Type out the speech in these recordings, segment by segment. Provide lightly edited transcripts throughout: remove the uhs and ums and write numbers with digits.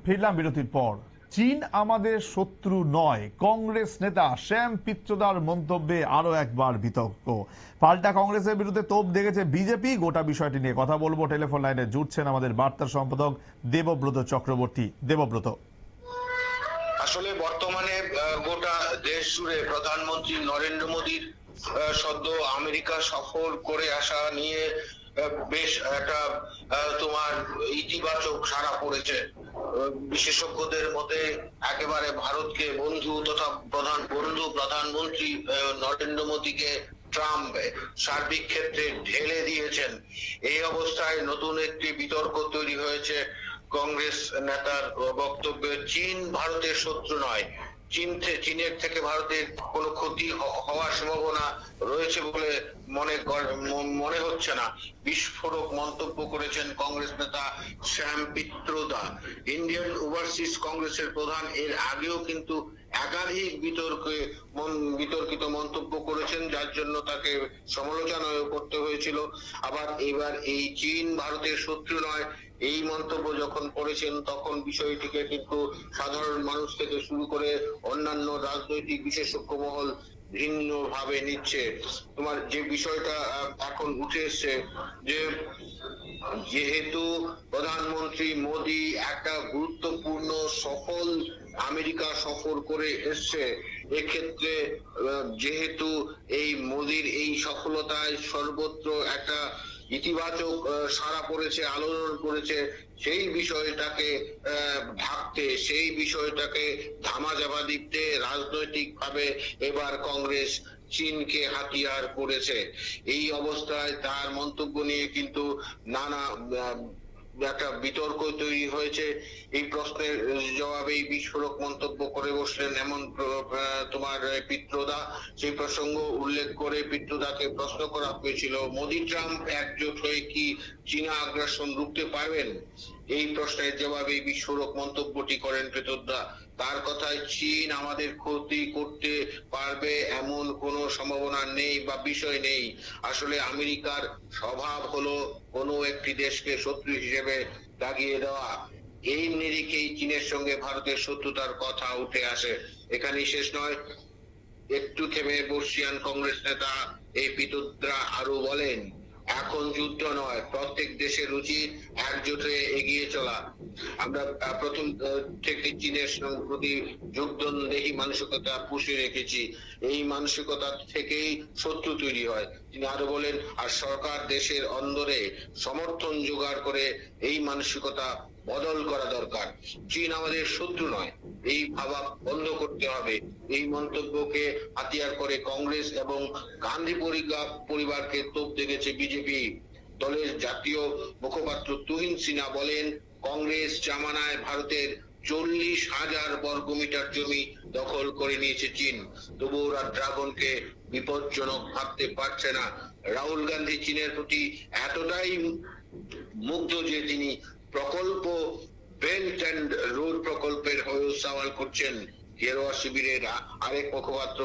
ফিরলাম বিরতির পর। চীন আমাদের শত্রু নয়, কংগ্রেস নেতা শ্যাম পিত্রোদার মন্তব্যে আরো একবার বিতর্ক। পাল্টা কংগ্রেসের বিরুদ্ধে তোপ দেখেছে বিজেপি। গোটা বিষয়টি নিয়ে কথা বলবো। টেলিফোন লাইনে জুটছেন আমাদের বার্তার সম্পাদক দেবব্রত চক্রবর্তী। দেবব্রত, আসলে বর্তমানে গোটা দেশ জুড়ে প্রধানমন্ত্রী নরেন্দ্র মোদীর সদ্য আমেরিকা সফর করে আসা নিয়ে বেশ একটা তোমার ইতিবাচক সাড়া পড়েছে। বিশেষজ্ঞদের মতে একেবারে ভারতকে বন্ধু তথা প্রধানমন্ত্রী নরেন্দ্র মোদীকে ট্রাম্প সার্বিক ক্ষেত্রে ঢেলে দিয়েছেন। এই অবস্থায় নতুন একটি বিতর্ক তৈরি হয়েছে কংগ্রেস নেতার বক্তব্যে। চীন ভারতের শত্রু নয়, চীনের থেকে ভারতের কোনো ক্ষতি হওয়ার সম্ভাবনা রয়েছে বলে মনে হচ্ছে না, বিস্ফোরক মন্তব্য করেছেন কংগ্রেস নেতা শ্যাম পিত্রোদা। ইন্ডিয়ান ওভারসিজ কংগ্রেসের প্রধান এর আগেও কিন্তু একাধিক বিতর্কিত মন্তব্য করেছেন, যার জন্য তাকে সমালোচনাও করতে হয়েছিল। আবার এবার এই চীন ভারতের শত্রু নয় এই মন্তব্য যখন করেছেন, তখন বিষয়টিকে কিন্তু সাধারণ মানুষ থেকে শুরু করে অন্যান্য রাজনৈতিক বিশেষজ্ঞ মহল ভিন্ন ভাবে নিচ্ছে। তোমার যে বিষয়টা এখন উঠে এসছে, যে যেহেতু প্রধানমন্ত্রী মোদী একটা গুরুত্বপূর্ণ সফল আমেরিকা সফর করে এসছে, এক্ষেত্রে যেহেতু এই মোদীর এই সফলতায় সর্বত্র একটা ইতিবাচক সাড়া পড়েছে, আলোড়ন করেছে, সেই বিষয়টাকে ঢাকতে, সেই বিষয়টাকে ধামাচাপা দিতে রাজনৈতিক ভাবে এবার কংগ্রেস চীনকে হাতিয়ার করেছে। এই অবস্থায় তার মন্তব্য নিয়ে কিন্তু নানা একটা বিতর্ক তৈরি হয়েছে। এই প্রশ্নের জবাবে বিস্ফোরক মন্তব্য করে বসলেন এমন তোমার পিত্রোদা। সেই প্রসঙ্গ উল্লেখ করে পিত্রোদাকে প্রশ্ন করা হয়েছিল, মোদি ট্রাম্প একজোট হয়ে কি চীনা আগ্রাসন রুখতে পারবেন? এই প্রশ্নের জবাবে বিস্ফোরক মন্তব্যটি করেন পিত্রোদা। তার কথায় চীন আমাদের ক্ষতি করতে পারবে এমন কোনো সম্ভাবনা নেই বা বিষয় নেই। আসলে আমেরিকার স্বভাব হলো কোনো একটি দেশকে শত্রু হিসেবে দাগিয়ে দেওয়া। এই নিরিখেই চীনের সঙ্গে ভারতের শত্রুতার কথা উঠে আসে। এখানেই শেষ নয়, একটু থেমে বর্ষিয়ান কংগ্রেস নেতা এই পিত্রোদা আরো বলেন, এখন যুদ্ধ নয়, প্রত্যেক দেশের উচিত একজোট হয়ে এগিয়ে চলা। আমরা প্রথম থেকে চীনের প্রতি যুদ্ধদেহী মানসিকতা পুষে রেখেছি, এই মানসিকতা থেকেই শত্রু তৈরি হয়। তিনি আরো বলেন, আর সরকার দেশের অন্দরে সমর্থন জোগাড় করে এই মানসিকতা বদল করা দরকার। চীন আমাদের শত্রু নয়, এই ভাবা বন্ধ করতে হবে। এই মন্তব্যকে হাতিয়ার করে কংগ্রেস এবং গান্ধী পরিবারকে তোপ দেখেছে বিজেপি। দলের জাতীয় মুখপাত্র তুহিন সিনহা বলেন, কংগ্রেস জামানায় ভারতের 40,000 বর্গমিটার জমি দখল করে নিয়েছে চীন, তবু ওরা ড্রাগনকে বিপজ্জনক ভাবতে পারছে না। রাহুল গান্ধী চীনের প্রতি এতটাই মুগ্ধ যে তিনি প্রকল্প বেল্ট অ্যান্ড রোড প্রকল্পের হয়েও সওয়াল করছেন। গেরুয়া শিবিরের আরেক মুখপাত্র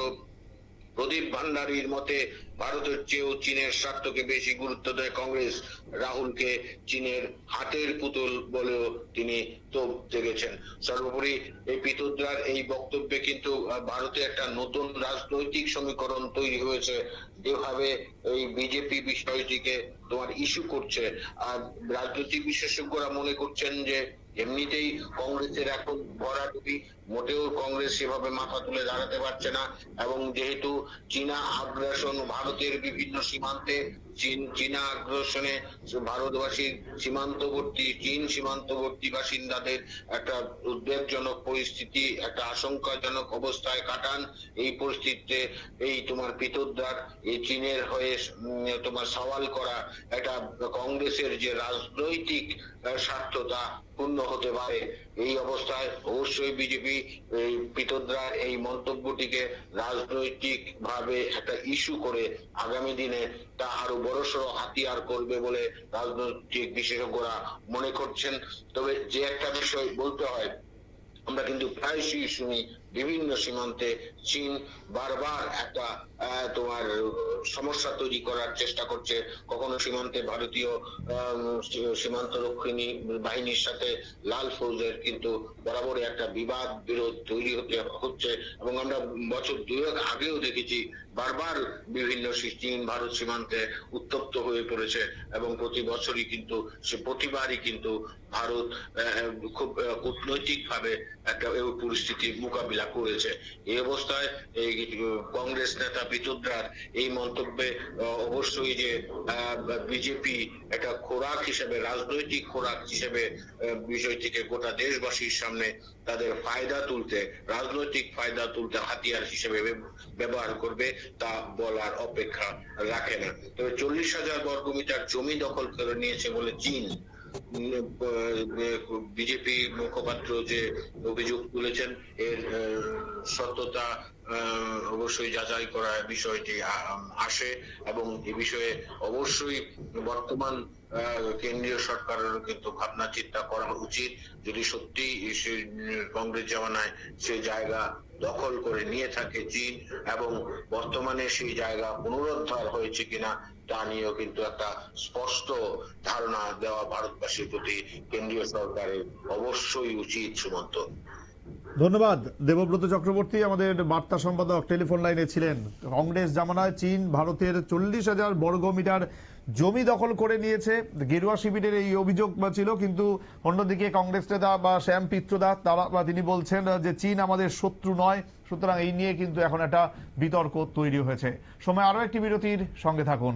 প্রদীপ ভান্ডারীর মতে, ভারতের চেয়েও চীনের স্বার্থকে বেশি গুরুত্ব দেয় কংগ্রেস। রাহুলকে চীনের হাতের পুতুল বলেও তিনি তোপ দেখেছেন। সর্বোপরি এই পিত্রোদার এই বক্তব্যে কিন্তু ভারতে একটা নতুন রাজনৈতিক সমীকরণ তৈরি হয়েছে। যেভাবে এই বিজেপি বিষয়টিকে তোমার ইস্যু করছে, আর রাজনৈতিক বিশেষজ্ঞরা মনে করছেন যে এমনিতেই কংগ্রেসের এখন ভরাডুবি, মোটেও কংগ্রেস সেভাবে মাথা তুলে দাঁড়াতে পারছে না, এবং যেহেতু চীনা আগ্রাসন ভারতের বিভিন্ন সীমান্তে, চীনা আগ্রাসনে ভারতবাসীর চীন সীমান্তবর্তী বাসিন্দাদের একটা উদ্বেগজনক পরিস্থিতি, একটা আশঙ্কাজনক অবস্থায় কাটান। এই পরিস্থিতিতে এই তোমার পিত্রোদার এই চীনের হয়ে তোমার সওয়াল করা একটা কংগ্রেসের যে রাজনৈতিক স্বার্থ তা পূর্ণ হতে পারে। এই অবস্থায় অবশ্যই বিজেপি পিত্রোদার এই মন্তব্যটিকে রাজনৈতিক ভাবে একটা ইস্যু করে আগামী দিনে তা আরো বড়সড় হাতিয়ার করবে বলে রাজনৈতিক বিশেষজ্ঞরা মনে করছেন। তবে যে একটা বিষয় বলতে হয়, আমরা কিন্তু প্রায়শই শুনি বিভিন্ন সীমান্তে চীন বারবার একটা তোমার সমস্যা তৈরি করার চেষ্টা করছে। কখনো সীমান্তে ভারতীয় সীমান্ত রক্ষী বাহিনীর সাথে লাল ফৌজের কিন্তু বরাবরই একটা বিবাদ বিরোধ তৈরি হচ্ছে, এবং আমরা বছর দুয়েক আগেও দেখেছি বারবার বিভিন্ন চীন ভারত সীমান্তে উত্তপ্ত হয়ে পড়েছে, এবং প্রতি বছরই কিন্তু প্রতিবারই কিন্তু ভারত খুব কূটনৈতিক ভাবে একটা পরিস্থিতির মোকাবিলা করেছে। এই অবস্থায় এই কংগ্রেস নেতা বিতোদ্রার এই মন্তব্যে অবশ্যই যে বিজেপি একটা খোরাক হিসেবে, রাজনৈতিক খোরাক হিসেবে বিষয়টিকে গোটা দেশবাসীর সামনে তাদের ফায়দা তুলতে, রাজনৈতিক ফায়দা তুলতে হাতিয়ার হিসেবে ব্যবহার করবে তা বলার অপেক্ষা রাখে না। তবে 40,000 বর্গমিটার জমি দখল করে নিয়েছে বলে চীন বিজেপি মুখপাত্র যে অভিযোগ তুলেছেন, এর সত্যতা অবশ্যই যাচাই করা বিষয়টি আসে, এবং এ বিষয়ে অবশ্যই বর্তমান কেন্দ্রীয় সরকারের কিন্তু ভাবনা চিন্তা করা উচিত। যদি সত্যি কংগ্রেস জামানায় সেই জায়গা দখল করে নিয়ে থাকে চীন, এবং বর্তমানে সেই জায়গা পুনরুদ্ধার হয়েছে কিনা তা নিয়েও কিন্তু একটা স্পষ্ট ধারণা দেওয়া ভারতবাসীর প্রতি কেন্দ্রীয় সরকারের অবশ্যই উচিত। সুমন্ত, ধন্যবাদ। দেবব্রত চক্রবর্তী আমাদের বার্তা সম্পাদক টেলিফোন লাইনে ছিলেন। কংগ্রেস জামানায় চীন ভারতের 40,000 বর্গমিটার জমি দখল করে নিয়েছে, গেরুয়া শিবিরের এই অভিযোগ ছিল। কিন্তু অন্যদিকে কংগ্রেস নেতা বা শ্যাম পিত্রদা তিনি বলছেন যে চীন আমাদের শত্রু নয়। সুতরাং এই নিয়ে কিন্তু এখন একটা বিতর্ক তৈরি হয়েছে। সময় আরো একটি বিরতির, সঙ্গে থাকুন।